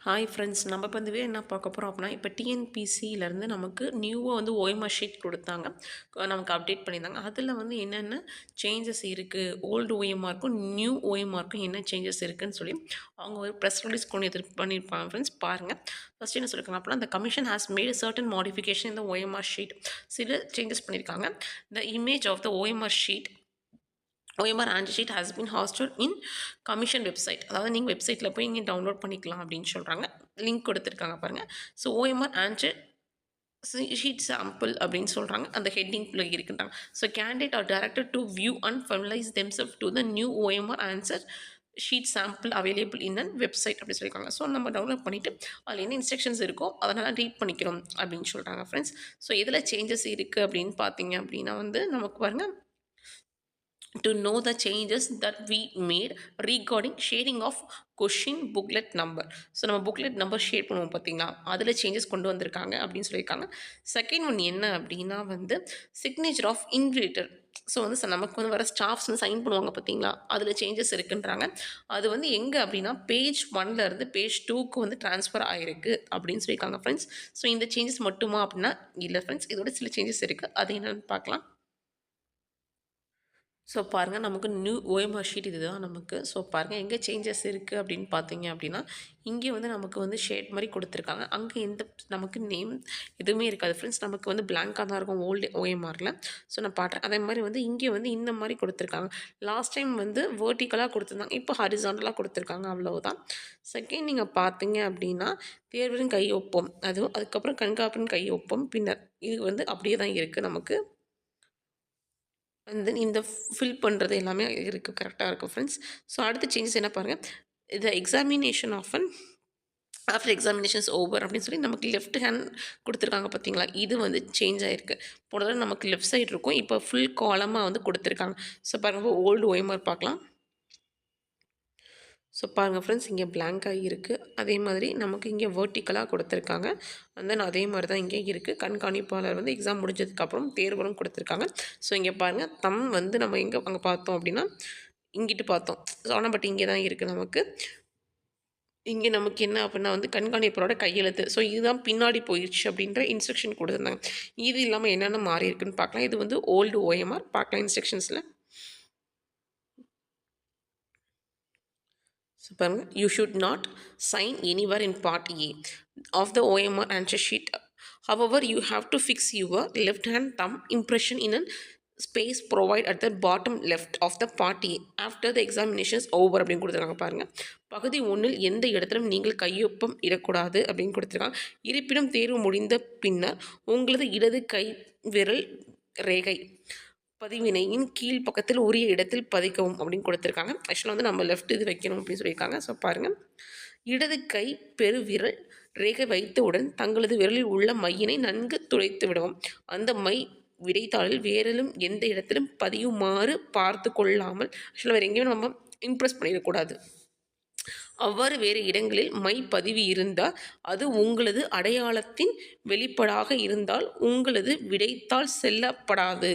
Hi friends, நம்ம வந்து என்ன பார்க்க போகிறோம் அப்படின்னா, இப்போ டிஎன்பிசியிலேருந்து நமக்கு நியூவாக வந்து ஓஎம்ஆர் ஷீட் கொடுத்தாங்க. நமக்கு அப்டேட் பண்ணியிருந்தாங்க. அதில் வந்து என்னென்ன சேஞ்சஸ் இருக்குது, ஓல்டு ஓஎம்ஆருக்கும் நியூ ஓஎம்ஆருக்கும் என்ன சேஞ்சஸ் இருக்குதுன்னு சொல்லி அவங்க ஒரு ப்ரெஸ் ரிலீஸ் கொண்டு பண்ணியிருப்பாங்க. ஃப்ரெண்ட்ஸ் பாருங்கள். ஃபஸ்ட் என்ன சொல்லியிருக்காங்க அப்படின்னா, the commission has made a certain modification in the OMR sheet. சில சேஞ்சஸ் பண்ணியிருக்காங்க. The image of the OMR sheet OMR answer sheet has been hosted in commission website. அதாவது நீங்கள் வெப்சைட்டில் போய் இங்கே டவுன்லோட் பண்ணிக்கலாம் அப்படின்னு சொல்கிறாங்க. லிங்க் கொடுத்துருக்காங்க பாருங்கள். So OMR answer sheet sample அப்படின்னு சொல்கிறாங்க. அந்த ஹெட்டிங்கில் இருக்குன்றாங்க. So candidate are directed to view and familiarise themselves to the new OMR answer sheet sample available in an website அப்படி சொல்லியிருக்காங்க. ஸோ நம்ம டவுன்லோட் பண்ணிவிட்டு அதில் என்ன இன்ஸ்ட்ரக்ஷன்ஸ் இருக்கோ அதனால் ரீட் பண்ணிக்கிறோம் அப்படின்னு சொல்கிறாங்க ஃப்ரெண்ட்ஸ். ஸோ எதில் சேஞ்சஸ் இருக்குது அப்படின்னு பார்த்தீங்க அப்படின்னா வந்து நமக்கு பாருங்கள், to know the changes that we made regarding sharing of question booklet number. So நம்ம புக்லெட் நம்பர் ஷேர் பண்ணுவோம் பார்த்தீங்களா, அதில் சேஞ்சஸ் கொண்டு வந்திருக்காங்க அப்படின்னு சொல்லியிருக்காங்க. செகண்ட் ஒன் என்ன அப்படின்னா வந்து சிக்னேச்சர் ஆஃப் இன்விஜிலேட்டர். ஸோ வந்து நமக்கு வந்து வர ஸ்டாஃப்ஸ் வந்து சைன் பண்ணுவாங்க பார்த்தீங்களா, அதில் சேஞ்சஸ் இருக்குன்றாங்க. அது வந்து எங்கே அப்படின்னா பேஜ் 1லேருந்து பேஜ் 2க்கு வந்து ட்ரான்ஸ்ஃபர் ஆகிருக்கு அப்படின்னு சொல்லியிருக்காங்க ஃப்ரெண்ட்ஸ். ஸோ இந்த சேஞ்சஸ் மட்டுமா அப்படின்னா இல்லை ஃப்ரெண்ட்ஸ், இதோட சில சேஞ்சஸ் இருக்குது. அது என்னென்னு பார்க்கலாம். ஸோ பாருங்கள், நமக்கு நியூ ஓஎம்ஆர் ஷீட் இது தான் நமக்கு. ஸோ பாருங்கள் எங்கே சேஞ்சஸ் இருக்குது அப்படின்னு பார்த்தீங்க அப்படின்னா, இங்கே வந்து நமக்கு வந்து ஷேட் மாதிரி கொடுத்துருக்காங்க. அங்கே எந்த நமக்கு நேம் எதுவுமே இருக்காது ஃப்ரெண்ட்ஸ். நமக்கு வந்து பிளாங்காக தான் இருக்கும் ஓல்டு ஓஎம்ஆரில். ஸோ நான் பாட்டேன் அதே மாதிரி வந்து இங்கே வந்து இந்த மாதிரி கொடுத்துருக்காங்க. லாஸ்ட் டைம் வந்து வேர்ட்டிக்கலாக கொடுத்துருந்தாங்க, இப்போ ஹாரிசாண்டலாக கொடுத்துருக்காங்க, அவ்வளவுதான். செகண்ட் நீங்கள் பார்த்தீங்க அப்படின்னா தேர்வின் கையொப்பம், அதுக்கப்புறம் கண்காப்பின் கையொப்பம் பின்னர் இது வந்து அப்படியே தான் இருக்குது நமக்கு. தென் இந்த ஃபில் பண்ணுறது எல்லாமே இருக்குது, கரெக்டாக இருக்கும் ஃப்ரெண்ட்ஸ். ஸோ அடுத்த சேஞ்சஸ் என்ன பாருங்கள், இது examination often after examinations over அப்படின்னு சொல்லி நமக்கு லெஃப்ட் ஹேண்ட் கொடுத்துருக்காங்க பார்த்தீங்களா, இது வந்து சேஞ்ச் ஆகிருக்கு. போன தடவை நமக்கு லெஃப்ட் சைடு இருக்கும், இப்போ ஃபுல் காலமாக வந்து கொடுத்துருக்காங்க. ஸோ பாருங்கள் ஓல்டு ஓஎம்ஆர் பார்க்கலாம். ஸோ பாருங்கள் ஃப்ரெண்ட்ஸ், இங்கே பிளாங்காக இருக்குது. அதே மாதிரி நமக்கு இங்கே வேர்ட்டிக்கலாக கொடுத்துருக்காங்க. அண்ட் தென் அதே மாதிரி தான் இங்கே இருக்குது. கண்காணிப்பாளர் வந்து எக்ஸாம் முடிஞ்சதுக்கப்புறம் தேர்வரும் கொடுத்துருக்காங்க. ஸோ இங்கே பாருங்கள், தம் வந்து நம்ம எங்கே அங்கே பார்த்தோம் அப்படின்னா இங்கிட்டு பார்த்தோம். ஸோ ஆனால் பட் இங்கே தான் இருக்குது நமக்கு. இங்கே நமக்கு என்ன அப்படின்னா வந்து கண்காணிப்பாளரோட கையெழுத்து. ஸோ இதுதான் பின்னாடி போயிடுச்சு அப்படின்ற இன்ஸ்ட்ரக்ஷன் கொடுத்துருந்தாங்க. இது இல்லாமல் என்னென்ன மாறி இருக்குன்னு பார்க்கலாம். இது வந்து ஓல்டு ஓஎம்ஆர் பார்க்கலாம் இன்ஸ்ட்ரக்ஷன்ஸில். So, you should not sign anywhere in part A of the OMR answer sheet. However, you have to fix your left hand thumb impression in a space provided at the bottom left of the part A after the examination is over அப்படின்னு கொடுத்துருக்காங்க பாருங்கள். பகுதி 1ல் எந்த இடத்திலும் நீங்கள் கையொப்பம் இடக்கூடாது அப்படின்னு கொடுத்துருக்காங்க. இருப்பினும் தேர்வு முடிந்த பின்னர் உங்களது இடது கை விரல் ரேகை பதிவினையின் கீழ் பக்கத்தில் உரிய இடத்தில் பதிக்கவும் அப்படின்னு கொடுத்துருக்காங்க. ஆக்சுவலாக வந்து நம்ம லெஃப்ட் இது வைக்கணும் அப்படின்னு சொல்லியிருக்காங்க. ஸோ பாருங்கள், இடது கை பெருவிரல் ரேகை வைத்தவுடன் தங்களது விரலில் உள்ள மையினை நன்கு துடைத்து விடவும். அந்த மை விடைத்தாளில் வேறலும் எந்த இடத்திலும் பதியுமாறு பார்த்து கொள்ளாமல், ஆக்சுவலாக வேறு எங்கேயும் நம்ம இம்ப்ரெஸ் பண்ணிடக்கூடாது. அவ்வாறு வேறு இடங்களில் மை பதிவு இருந்தால் அது உங்களது அடையாளத்தின் வெளிப்பாடாக இருந்தால் உங்களது விடைத்தாள் செல்லப்படாது.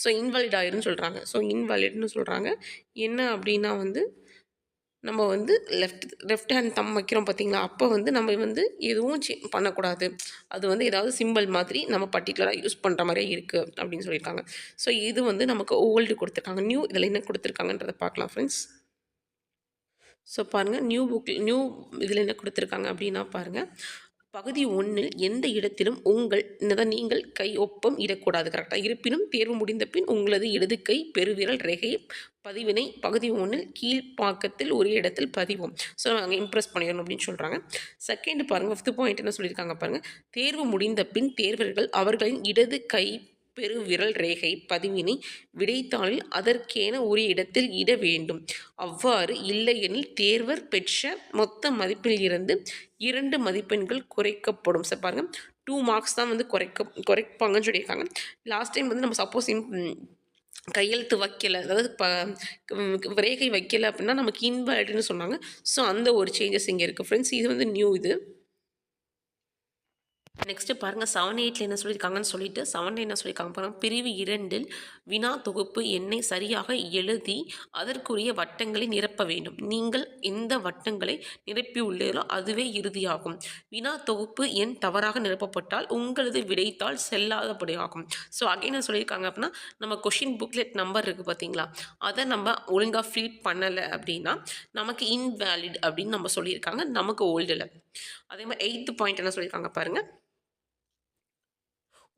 ஸோ இன்வாலிட் ஆயிருன்னு சொல்கிறாங்க. ஸோ இன்வாலிட்னு சொல்கிறாங்க. என்ன அப்படின்னா வந்து நம்ம வந்து லெஃப்ட் ஹேண்ட் தம் வைக்கிறோம் பார்த்தீங்களா, அப்போ வந்து நம்ம வந்து எதுவும் பண்ணக்கூடாது. அது வந்து ஏதாவது சிம்பிள் மாதிரி நம்ம பர்டிகுலராக யூஸ் பண்ணுற மாதிரியே இருக்குது அப்படின்னு சொல்லியிருக்காங்க. ஸோ இது வந்து நமக்கு ஓல்டு கொடுத்துருக்காங்க. நியூ இதில் என்ன கொடுத்துருக்காங்கன்றதை பார்க்கலாம் ஃப்ரெண்ட்ஸ். ஸோ பாருங்கள், நியூ இதில் என்ன கொடுத்துருக்காங்க அப்படின்னா பாருங்கள், பகுதி 1ல் எந்த இடத்திலும் நீங்கள் கை ஒப்பம் இடக்கூடாது, கரெக்டாக. இருப்பினும் தேர்வு முடிந்த பின் உங்களது இடது கை பெருவிரல் ரேகை பதிவினை பகுதி 1ல் கீழ்ப்பாக்கத்தில் ஒரு இடத்தில் பதிவோம். ஸோ அங்கே இம்ப்ரெஸ் பண்ணிடணும் அப்படின்னு சொல்கிறாங்க. செகண்ட் பாருங்கள், 5th பாயிண்ட் என்ன சொல்லியிருக்காங்க பாருங்கள், தேர்வு முடிந்த பின் தேர்வர்கள் அவர்களின் இடது கை பெருவிரல் ரேகை பதிவினை விடைத்தாளில் அதற்கேன ஒரு இடத்தில் இட வேண்டும். அவ்வாறு இல்லையெனில் தேர்வர் பெற்ற மொத்த மதிப்பில் இருந்து 2 மதிப்பெண்கள் குறைக்கப்படும். சார் பாருங்கள், 2 மார்க்ஸ் தான் வந்து குறைப்பாங்கன்னு சொல்லியிருக்காங்க. லாஸ்ட் டைம் வந்து நம்ம சப்போஸ் கையெழுத்து வைக்கலை, அதாவது ரேகை வைக்கலை அப்படின்னா நமக்கு இன்வாலிட்னு சொன்னாங்க. ஸோ அந்த ஒரு சேஞ்சஸ் இங்கே இருக்குது ஃப்ரெண்ட்ஸ். இது வந்து நியூ இது. நெக்ஸ்ட்டு பாருங்கள் 7-8 என்ன சொல்லியிருக்காங்கன்னு சொல்லிட்டு 7 என்ன சொல்லியிருக்காங்க பாருங்கள். பிரிவு 2 வினா தொகுப்பு எண்ணை சரியாக எழுதி அதற்குரிய வட்டங்களை நிரப்ப வேண்டும். நீங்கள் எந்த வட்டங்களை நிரப்பியுள்ளீர்களோ அதுவே இறுதியாகும். வினா தொகுப்பு எண் தவறாக நிரப்பப்பட்டால் உங்களது விடைத்தாள் செல்லாதபடியாகும். ஸோ அகைன் என்ன சொல்லியிருக்காங்க அப்படின்னா, நம்ம கொஷின் புக்லெட் நம்பர் இருக்குது பார்த்தீங்களா, அதை நம்ம ஒழுங்காக ஃபீட் பண்ணலை அப்படின்னா நமக்கு இன்வேலிட் அப்படின்னு நம்ம சொல்லியிருக்காங்க, நமக்கு ஓல்டில். அதே மாதிரி 8th பாயிண்ட் என்ன சொல்லியிருக்காங்க பாருங்கள்.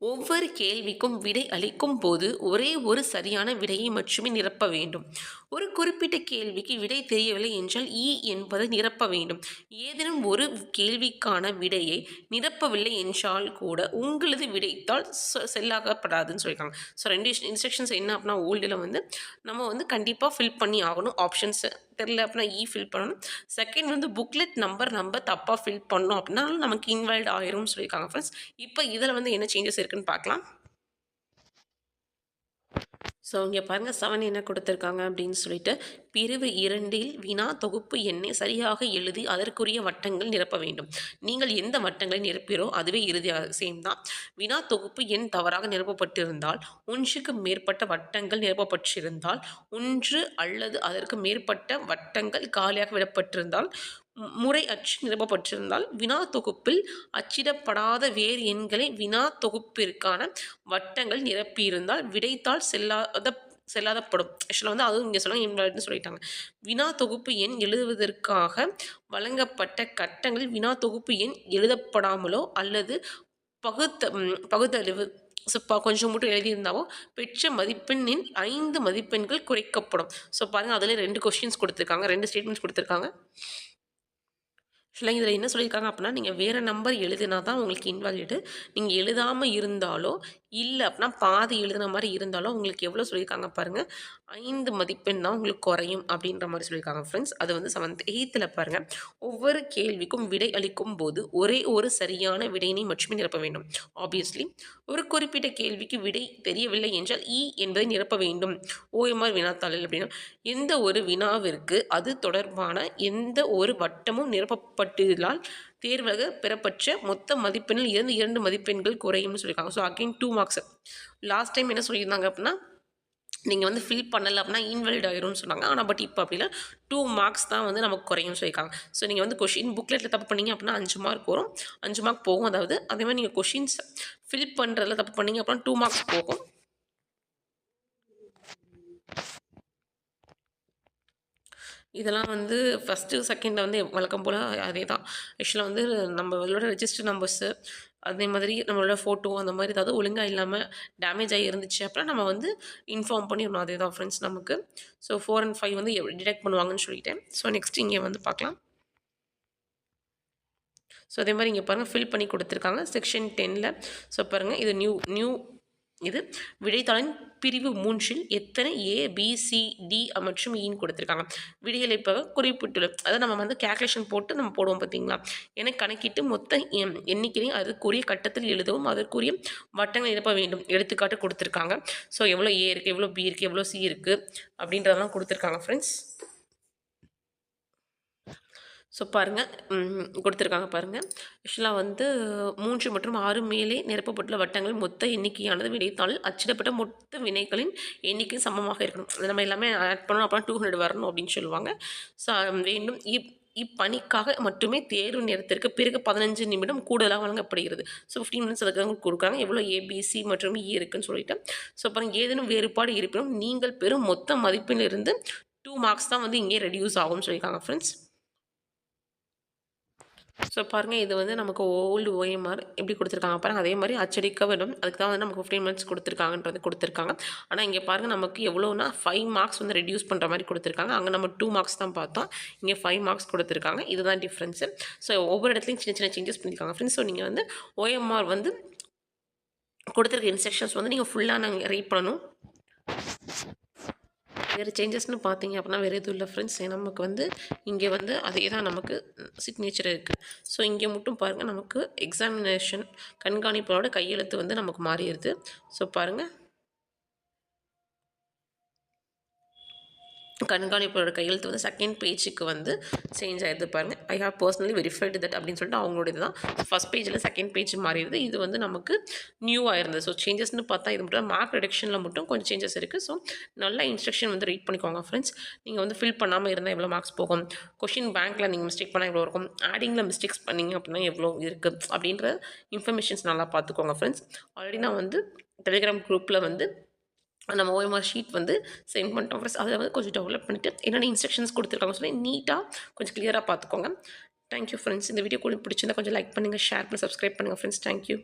ஒவ்வொரு கேள்விக்கும் விடை அளிக்கும் போது ஒரே ஒரு சரியான விடையை மட்டுமே நிரப்ப வேண்டும். ஒரு குறிப்பிட்ட கேள்விக்கு விடை தெரியவில்லை என்றால் என்பதை நிரப்ப வேண்டும். ஏதேனும் ஒரு கேள்விக்கான விடையை நிரப்பவில்லை என்றால் கூட உங்களது விடைத்தால் செல்லாகப்படாதுன்னு சொல்லியிருக்காங்க. ஸோ 2 இன்ஸ்ட்ரக்ஷன்ஸ் என்ன அப்படின்னா, ஓல்டில் நம்ம கண்டிப்பாக ஃபில் பண்ணி ஆகணும். ஆப்ஷன்ஸு தெரில அப்படின்னா ஃபில் பண்ணணும். செகண்ட் புக்லெட் நம்பர் நம்ம தப்பாக ஃபில் பண்ணோம் அப்படின்னாலும் நமக்கு இன்வாலிட் ஆயிரும்னு சொல்லியிருக்காங்க ஃப்ரெண்ட்ஸ். இப்போ இதில் என்ன சேஞ்சஸ் இருக்குன்னு பார்க்கலாம். ஸோ இங்கே பாருங்கள் 7 என்ன கொடுத்துருக்காங்க அப்படின்னு சொல்லிட்டு, பிரிவு 2 வினா தொகுப்பு எண்ணை சரியாக எழுதி அதற்குரிய வட்டங்கள் நிரப்ப வேண்டும். நீங்கள் எந்த வட்டங்களை நிரப்பிறோ அதுவே இறுதியாக சேம் தான். வினா தொகுப்பு எண் தவறாக நிரப்பப்பட்டிருந்தால், ஒன்றுக்கு மேற்பட்ட வட்டங்கள் நிரப்பப்பட்டிருந்தால், ஒன்று அல்லது அதற்கு மேற்பட்ட வட்டங்கள் காலியாக விடப்பட்டிருந்தால், முறை அச்சு நிரப்பப்பட்டிருந்தால், வினா தொகுப்பில் அச்சிடப்படாத வேறு எண்களை வினா தொகுப்பிற்கான வட்டங்கள் நிரப்பியிருந்தால் விடைத்தாள் செல்லாதப்படும். ஆக்சுவலாக அதுவும் இங்கே சொல்ல இன்வாலிட்னு சொல்லிட்டாங்க. வினா தொகுப்பு எண் எழுதுவதற்காக வழங்கப்பட்ட கட்டங்களில் வினா தொகுப்பு எண் எழுதப்படாமலோ அல்லது பகுத்தறிவு கொஞ்சம் மட்டும் எழுதியிருந்தாவோ பெற்ற மதிப்பெண்ணின் 5 மதிப்பெண்கள் குறைக்கப்படும். ஸோ பாருங்கள், அதில் 2 கொஸ்டின்ஸ் கொடுத்துருக்காங்க, 2 ஸ்டேட்மெண்ட்ஸ் கொடுத்துருக்காங்க. ஆக்சுவலாக இதில் என்ன சொல்லியிருக்காங்க அப்படின்னா, நீங்கள் வேறு நம்பர் எழுதினா தான் உங்களுக்கு இன்வாலிடு. நீங்கள் எழுதாமல் இருந்தாலோ இல்லை அப்படின்னா பாதி எழுதுன மாதிரி இருந்தாலும் உங்களுக்கு எவ்வளோ சொல்லியிருக்காங்க பாருங்கள், 5 மதிப்பெண் தான் உங்களுக்கு குறையும் அப்படின்ற மாதிரி சொல்லியிருக்காங்க ஃப்ரெண்ட்ஸ். அது 7th 8th பாருங்கள், ஒவ்வொரு கேள்விக்கும் விடை அளிக்கும் போது ஒரே ஒரு சரியான விடையினை மட்டுமே நிரப்ப வேண்டும். ஆப்வியஸ்லி ஒரு குறிப்பிட்ட கேள்விக்கு விடை தெரியவில்லை என்றால் என்பதை நிரப்ப வேண்டும். OMR வினாத்தாளில் அப்படின்னா எந்த ஒரு வினாவிற்கு அது தொடர்பான எந்த ஒரு வட்டமும் நிரப்பப்பட்டதால் தேர்வாக பெறப்பட்ட மொத்த மதிப்பெண்ணில் 2 மதிப்பெண்கள் குறையும்னு சொல்லியிருக்காங்க. So again 2 marks. Last time என்ன சொல்லியிருந்தாங்க அப்படின்னா, நீங்கள் ஃபில் பண்ணலை அப்படின்னா இன்வாலிட் ஆயிரும்னு சொன்னாங்க. ஆனால் பட் இப்போ அப்படி இல்லை, 2 மார்க்ஸ் தான் நமக்கு குறையும்னு சொல்லியிருக்காங்க. ஸோ நீங்கள் கொஷின் புக்லெட்டில் தப்பு பண்ணீங்க அப்படின்னா 5 மார்க் வரும், 5 மார்க் போகும். அதாவது அதே மாதிரி நீங்கள் கொஷின்ஸ் ஃபில் பண்ணுறதுல தப்பு பண்ணீங்க அப்படின்னா 2 மார்க்ஸ் போகும். இதெல்லாம் ஃபஸ்ட்டு செகண்டில் வழக்கம் போல் அதே தான். ஆக்சுவலாக நம்மளோட ரெஜிஸ்டர் நம்பர்ஸு அதே மாதிரி நம்மளோட ஃபோட்டோ அந்த மாதிரி ஏதாவது ஒழுங்காக இல்லாமல் டேமேஜ் ஆகி இருந்துச்சு அப்படின்னா நம்ம இன்ஃபார்ம் பண்ணிடணும். அதே தான் ஃப்ரெண்ட்ஸ் நமக்கு. ஸோ 4 and 5 டிடெக்ட் பண்ணுவாங்கன்னு சொல்லிட்டேன். ஸோ நெக்ஸ்ட் இங்கே பார்க்கலாம். ஸோ அதே மாதிரி இங்கே பாருங்கள், ஃபில் பண்ணி கொடுத்துருக்காங்க செக்ஷன் 10. ஸோ பாருங்கள், இது நியூ இது விடைத்தாளின் பிரிவு 3 எத்தனை ABCD மற்றும் ஈன்னு கொடுத்துருக்காங்க. விடையளிப்பாக குறிப்பிட்டுள்ள, அதாவது நம்ம கேல்குலேஷன் போட்டு நம்ம போடுவோம் பார்த்தீங்களா, என கணக்கிட்டு மொத்த எண்ணிக்கையும் அதுக்குரிய கட்டத்தில் எழுதவும் அதற்குரிய வட்டங்கள் நிரப்ப வேண்டும். எடுத்துக்காட்டு கொடுத்துருக்காங்க. ஸோ எவ்வளோ A இருக்குது, எவ்வளோ B இருக்குது, எவ்வளோ C இருக்குது அப்படின்றதெல்லாம் கொடுத்துருக்காங்க ஃப்ரெண்ட்ஸ். ஸோ பாருங்கள், கொடுத்துருக்காங்க பாருங்கள். ஆக்சுவலாக 3 மற்றும் 6 மேலே நிரப்பப்பட்டுள்ள வட்டங்கள் மொத்த எண்ணிக்கையானது விடைத்தாளில் அச்சிடப்பட்ட மொத்த வினைகளின் எண்ணிக்கை சமமாக இருக்கணும். அது நம்ம எல்லாமே ஆட் பண்ணணும், அப்புறம் 200 வரணும் அப்படின்னு சொல்லுவாங்க. ஸோ வேண்டும் இப்பணிக்காக மட்டுமே தேர்வு நேரத்திற்கு பிறகு 15 நிமிடம் கூடுதலாக வழங்கப்படுகிறது. ஸோ 15 minutes அதுக்கு கொடுக்குறாங்க. எவ்வளோ ABC மற்றும் E இருக்குன்னு சொல்லிட்டு. ஸோ பாருங்கள், ஏதேனும் வேறுபாடு இருப்பினும் நீங்கள் பெறும் மொத்த மதிப்பிலிருந்து 2 மார்க்ஸ் தான் இங்கே ரெடியூஸ் ஆகும்னு சொல்லியிருக்காங்க ஃப்ரெண்ட்ஸ். ஸோ பாருங்கள், இது நமக்கு ஓல்டு OMR எப்படி கொடுத்துருக்காங்க பாருங்கள். அதே மாதிரி அச்சடிக்க வேண்டும். அதுக்கு தான் நமக்கு 15 minutes கொடுத்துருக்காங்கன்றது கொடுத்துருக்காங்க. ஆனால் இங்கே பாருங்கள், நமக்கு எவ்வளோனா 5 மார்க்ஸ் ரெடியூஸ் பண்ணுற மாதிரி கொடுத்துருக்காங்க. அங்கே நம்ம 2 மார்க்ஸ் தான் பார்த்தோம், இங்கே 5 மார்க்ஸ் கொடுத்துருக்காங்க. இதுதான் டிஃப்ரென்ஸு. ஸோ ஒவ்வொரு இடத்துலையும் சின்ன சின்ன சேஞ்சஸ் பண்ணியிருக்காங்க ஃப்ரெண்ட்ஸ். ஸோ நீங்கள் OMR கொடுத்துருக்க இன்ஸ்ட்ரக்ஷன்ஸ் நீங்கள் ஃபுல்லாக நாங்கள் ரீட் பண்ணணும். வேறு சேஞ்சஸ்னு பார்த்தீங்க அப்படின்னா வேறு எதுவும் இல்லை ஃப்ரெண்ட்ஸ். நமக்கு இங்கே அதே தான் நமக்கு சிக்னேச்சர் இருக்குது. ஸோ இங்கே மட்டும் பாருங்கள், நமக்கு எக்ஸாமினேஷன் கண்காணிப்பாளரோட கையெழுத்து நமக்கு மாறிடுது. ஸோ பாருங்கள், கண்காணிப்போட கையெழுத்து வந்து செகண்ட் பேஜுக்கு வந்து சேஞ்ச் ஆகிடுது பாருங்கள். I have personally verified that அப்படின்னு சொல்லிட்டு அவங்களோட இதுதான் ஃபஸ்ட் பேஜில் செகண்ட் பேஜ் மாறிடுது. இது வந்து நமக்கு நியூவாக இருந்தது. ஸோ சேஞ்சஸ்னு பார்த்தா இது மட்டும் மார்க் ரிடக்ஷனில் மட்டும் கொஞ்சம் சேஞ்சஸ் இருக்குது. ஸோ நல்ல இன்ஸ்ட்ரக்ஷன் வந்து ரீட் பண்ணிக்கோங்க ஃப்ரெண்ட்ஸ். நீங்கள் வந்து ஃபில் பண்ணாமல் இருந்தால் எவ்வளோ மார்க்ஸ் போகும், கொஷின் பேங்க்கில் நீங்கள் மிஸ்டேக் பண்ணால் எவ்வளோ இருக்கும், ஆடிங்கில் மிஸ்டேக்ஸ் பண்ணிங்க அப்படின்னா எவ்வளோ இருக்குது அப்படின்ற இன்ஃபர்மேஷன்ஸ் நல்லா பார்த்துக்கோங்க ஃப்ரெண்ட்ஸ். ஆல்ரெடி நான் வந்து டெலிகிராம் குரூப்பில் வந்து நம்ம ஓஎம்ஆர் ஷீட் வந்து சென்ட் பண்ணிட்டோம் ஃப்ரெண்ட்ஸ். அதை வந்து கொஞ்சம் டெவலப் பண்ணிவிட்டு என்னென்ன இன்ஸ்ட்ரக்ஷன்ஸ் கொடுத்துருக்காங்க சொல்லி நீட்டாக கொஞ்சம் கிளியராக பார்த்துக்கோங்க. Thank you friends. இந்த வீடியோ கூட பிடிச்சிருந்தா கொஞ்சம் லைக் பண்ணுங்கள், ஷேர் பண்ணி சப்ஸ்கிரைப் பண்ணுங்கள் ஃப்ரெண்ட்ஸ். தேங்க்யூ.